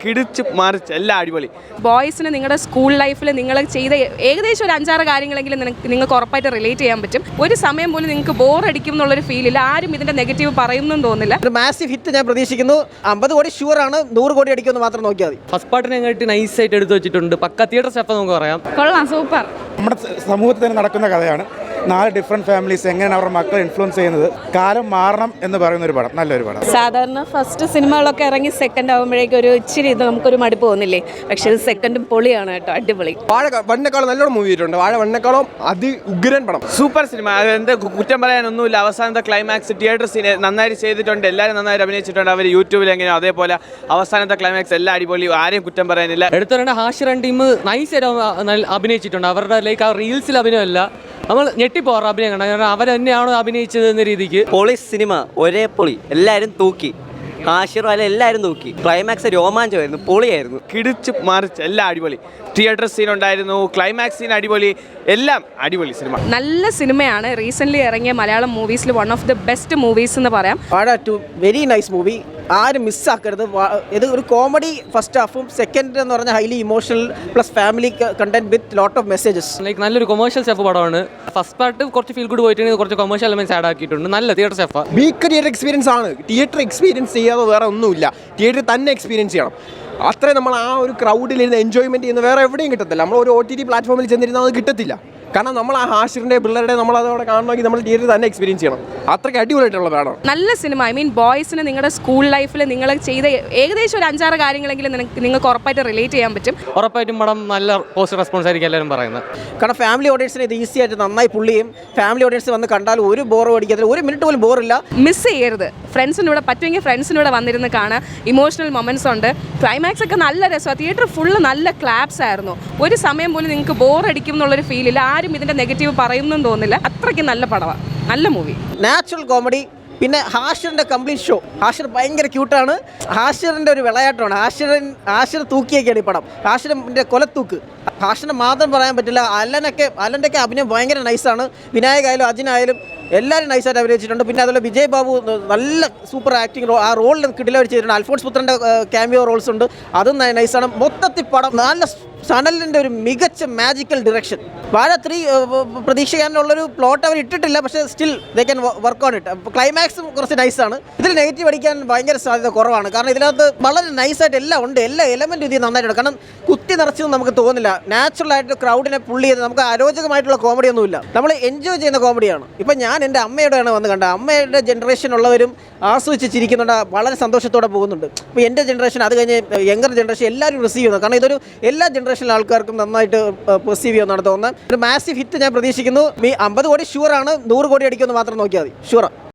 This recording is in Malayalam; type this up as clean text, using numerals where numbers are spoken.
കിടിച്ച് മറിച്ച് എല്ലാം അടിപൊളി. ബോയ്സിന് നിങ്ങളുടെ സ്കൂൾ ലൈഫിൽ നിങ്ങൾ ചെയ്ത ഏകദേശം ഒരു 5-6 കാര്യങ്ങളെങ്കിലും നിങ്ങൾക്ക് ഉറപ്പായിട്ട് റിലേറ്റ് ചെയ്യാൻ പറ്റും. ഒരു സമയം പോലും നിങ്ങൾക്ക് ബോർ അടിക്കും എന്നുള്ളൊരു ഫീലില്ല. ആരും ഇതിന്റെ നെഗറ്റീവ് പറയുന്നെന്ന് തോന്നുന്നില്ല. ഒരു മാസീവ് ഹിറ്റ് ഞാൻ പ്രതീക്ഷിക്കുന്നു. 50 കോടി ഷുവർ ആണ്, 100 കോടി അടിക്കുമെന്ന് മാത്രം നോക്കിയാൽ മതി. ഫസ്റ്റ് പാർട്ടിനെ അങ്ങോട്ട് നൈസായിട്ട് എടുത്തു വെച്ചിട്ടുണ്ട്. പക്ക തിയേറ്റർ സ്റ്റെപ്പ് നമുക്ക് പറയാം. കൊള്ളാം, സൂപ്പർ. നമ്മുടെ സമൂഹത്തിൽ തന്നെ നടക്കുന്ന കഥയാണ്. 4 ഡിഫറെൻറ്റ് ഫാമിലീസ് എങ്ങനെയാണ് അവരുടെ മക്കളെ ഇൻഫ്ലുവൻസ് ചെയ്യുന്നത്. കാലം മാറണം എന്ന് പറയുന്ന ഒരു പടം, നല്ലൊരു പടം. സാധാരണ ഫസ്റ്റ് സിനിമകളൊക്കെ ഇറങ്ങി സെക്കൻഡ് ആകുമ്പോഴേക്കും ഒരു ഇച്ചിരി ഇത് നമുക്കൊരു മടുപ്പ് തോന്നില്ലേ? പക്ഷെ ഇത് സെക്കൻഡും പൊളിയാണ് കേട്ടോ, അടിപൊളി. വാഴ വണ്ണിനേക്കാളും നല്ലോണം മൂവി ചെയ്തിട്ടുണ്ട്. വാഴ വണ്ണിനേക്കാളും ഉഗ്രൻ പടം, സൂപ്പർ സിനിമ. അതെന്ത് കുറ്റം പറയാനൊന്നുമില്ല. അവസാനത്തെ ക്ലൈമാക്സ് തിയേറ്റർ സീന് നന്നായി ചെയ്തിട്ടുണ്ട്. എല്ലാവരും നന്നായി അഭിനയിച്ചിട്ടുണ്ട്. അവർ യൂട്യൂബിൽ എങ്ങനെയോ അതേപോലെ അവസാനത്തെ ക്ലൈമാക്സ് എല്ലാം അടിപൊളി. ആരെയും കുറ്റം പറയാനില്ല. എടുത്തുകൊണ്ട് ഹാഷിർ ടീം നൈസായിട്ട് അഭിനയിച്ചിട്ടുണ്ട്. അവരുടെ ലൈക്ക് ആ റീൽസിൽ അഭിനയമല്ല, നമ്മൾ ഞെട്ടിപ്പോറ അഭിനയം കണ്ട. കാരണം അവർ തന്നെയാണോ അഭിനയിച്ചത് എന്ന രീതിക്ക്. പൊളി സിനിമ, ഒരേ പൊളി. എല്ലാവരും തൂക്കി. ആശീർവാദം എല്ലാവരും തൂക്കി. ക്ലൈമാക്സ് രോമാഞ്ചമായിരുന്നു, പൊളിയായിരുന്നു. കിടിച്ച് മറിച്ച് എല്ലാം അടിപൊളി. തിയേറ്റർ സീൻ ഉണ്ടായിരുന്നു, ക്ലൈമാക്സ് സീൻ അടിപൊളി, എല്ലാം അടിപൊളി സിനിമ. നല്ല സിനിമയാണ്. റീസെൻ്റ്ലി ഇറങ്ങിയ മലയാളം മൂവീസിൽ one of the best movies എന്ന് പറയാം. വാഴ 2 വെരി നൈസ് മൂവി. ആരും മിസ്സാക്കരുത്. ഇത് ഒരു കോമഡി ഫസ്റ്റ് ഹാഫും സെക്കൻഡ് എന്ന് പറഞ്ഞാൽ highly emotional plus family content with lot of messages. Like നല്ലൊരു കൊമേഴ്ഷ്യൽ സ്റ്റെപ്പ് പടമാണ്. ഫസ്റ്റ് പാർട്ട് കുറച്ച് ഫീൽ ഗുഡ് പോയിട്ട് കുറച്ച് കൊമേഴ്ഷ്യൽ എലമെന്റ്സ് ആഡ് ആക്കിയിട്ടുണ്ട്. നല്ല theatre step. Beak theatre experience ആണ്. തിയേറ്റർ എക്സ്പീരിയൻസ് ചെയ്യാതെ വേറെ ഒന്നുമില്ല. തിയേറ്ററിൽ തന്നെ എക്സ്പീരിയൻസ് ചെയ്യണം. അത്രയും നമ്മൾ ആ ഒരു ക്രൗഡിലിരുന്ന് എൻജോയ്മെൻറ്റ് ചെയ്യുന്ന വേറെ എവിടെയും കിട്ടത്തില്ല. നമ്മൾ ഒരു OTT പ്ലാറ്റ്ഫോമിൽ ചെന്നിരുന്നാൽ അത് കിട്ടത്തില്ല. കാരണം നമ്മൾ ആ ഹാഷിറിൻ്റെ പിള്ളേരുടെ നമ്മളതവിടെ കാണണമെങ്കിൽ നമ്മൾ തിയേറ്ററിൽ തന്നെ എക്സ്പീരിയൻസ് ചെയ്യണം. അത്രയ്ക്ക് അടിപൊളിയായിട്ടുള്ള വേണം. നല്ല സിനിമ. ഐ മീൻ ബോയ്സിന് നിങ്ങളുടെ സ്കൂൾ ലൈഫിൽ നിങ്ങൾ ചെയ്ത ഏകദേശം ഒരു 5-6 കാര്യങ്ങളെങ്കിലും നിങ്ങൾക്ക് ഉറപ്പായിട്ട് റിലേറ്റ് ചെയ്യാൻ പറ്റും. ഉറപ്പായിട്ടും പടം നല്ല പോസിറ്റീവ് റെസ്പോൺസ് ആയിരിക്കും എല്ലാവരും പറയുന്നത്. കാരണം ഫാമിലി ഓഡിയൻസിന് ഇത് ഈസി ആയിട്ട് നന്നായി പുള്ളിയും ഫാമിലി ഓഡിയൻസ് വന്ന് കണ്ടാൽ ഒരു ബോറും അടിക്കത്തില്ല. 1 മിനിറ്റ് പോലും ബോറില്ല. മിസ് ചെയ്യരുത്. ഫ്രണ്ട്സിനൂടെ പറ്റുമെങ്കിൽ ഫ്രണ്ട്സിനൂടെ വന്നിരുന്ന് കാണാൻ. ഇമോഷണൽ മൊമെൻറ്റ്സ് ഉണ്ട്. ക്ലൈമാക്സ് ഒക്കെ നല്ല രസമാണ്. തിയേറ്റർ ഫുള്ള് നല്ല ക്ലാപ്സ് ആയിരുന്നു. ഒരു സമയം പോലും നിങ്ങൾക്ക് ബോർ അടിക്കും എന്നുള്ളൊരു ഫീലില്ല. ആരും ഇതിൻ്റെ നെഗറ്റീവ് പറയുന്നെന്ന് തോന്നുന്നില്ല. അത്രയ്ക്ക് നല്ല പടമാണ്, നല്ല മൂവി. Natural comedy. പിന്നെ ഹാഷിറിൻ്റെ കംപ്ലീറ്റ് ഷോ. ഹാഷിർ ഭയങ്കര ക്യൂട്ടാണ്. ഹാഷിറിൻ്റെ ഒരു വിളയാട്ടമാണ്. ഹാഷിർ തൂക്കിയൊക്കെയാണ് ഈ പടം. ഹാഷിറിൻ്റെ കൊലത്തൂക്ക്. ഹാഷിറിനെ മാത്രം പറയാൻ പറ്റില്ല. അലൻ്റെയൊക്കെ അഭിനയം ഭയങ്കര നൈസാണ്. വിനായകായാലും അജിനായാലും എല്ലാവരും നൈസായിട്ട് അഭിനയിച്ചിട്ടുണ്ട്. പിന്നെ അതുപോലെ വിജയ് ബാബു നല്ല സൂപ്പർ ആക്ടിങ് ആ റോളിൽ കിടിലം ചെയ്തിട്ടുണ്ട്. അൽഫോൺസ് പുത്രൻ്റെ ക്യാമിയോ റോൾസ് ഉണ്ട്, അതും നൈസാണ്. മൊത്തത്തിൽ പടം നല്ല സനലിൻ്റെ ഒരു മികച്ച മാജിക്കൽ ഡിറക്ഷൻ. വാഴ 3 പ്രതീക്ഷിക്കാനുള്ളൊരു പ്ലോട്ട് അവർ ഇട്ടിട്ടില്ല, പക്ഷേ still they can work on it. ക്ലൈമാക്സും കുറച്ച് നൈസാണ്. ഇതിൽ നെഗറ്റീവ് അടിക്കാൻ ഭയങ്കര സാധ്യത കുറവാണ്. കാരണം ഇതിനകത്ത് വളരെ നൈസായിട്ട് എല്ലാം ഉണ്ട്. എല്ലാ എലമെൻറ്റും ഇതിൽ നന്നായിട്ടുണ്ട്. കാരണം കുത്തി നിറച്ചൊന്നും നമുക്ക് തോന്നില്ല. നാച്ചുറലായിട്ട് ക്രൗഡിനെ പുള്ളി ചെയ്ത് നമുക്ക് അരോചകമായിട്ടുള്ള കോമഡിയൊന്നുമില്ല. നമ്മൾ എൻജോയ് ചെയ്യുന്ന കോമഡിയാണ്. ഇപ്പം ഞാൻ എൻ്റെ അമ്മയോടെയാണ് വന്ന് കണ്ടത്. അമ്മയുടെ ജനറേഷൻ ഉള്ളവരും ആസ്വദിച്ച് ചിരിക്കുന്നുണ്ട്, വളരെ സന്തോഷത്തോടെ പോകുന്നുണ്ട്. ഇപ്പോൾ എൻ്റെ ജനറേഷൻ, അത് കഴിഞ്ഞ് യങ്ങർ ജനറേഷൻ എല്ലാവരും റിസീവ് ചെയ്യുന്നത്. കാരണം ഇതൊരു എല്ലാ ജനറേഷനിലെ ആൾക്കാർക്കും നന്നായിട്ട് പെർസീവ് ചെയ്യുമെന്നാണ് തോന്നുന്നത്. ഒരു മാസീവ് ഹിറ്റ് ഞാൻ പ്രതീക്ഷിക്കുന്നു. 50 കോടി ഷുവർ ആണ്, 100 കോടി അടിക്കുമെന്ന് മാത്രം നോക്കിയാൽ മതി. ഷുവർ.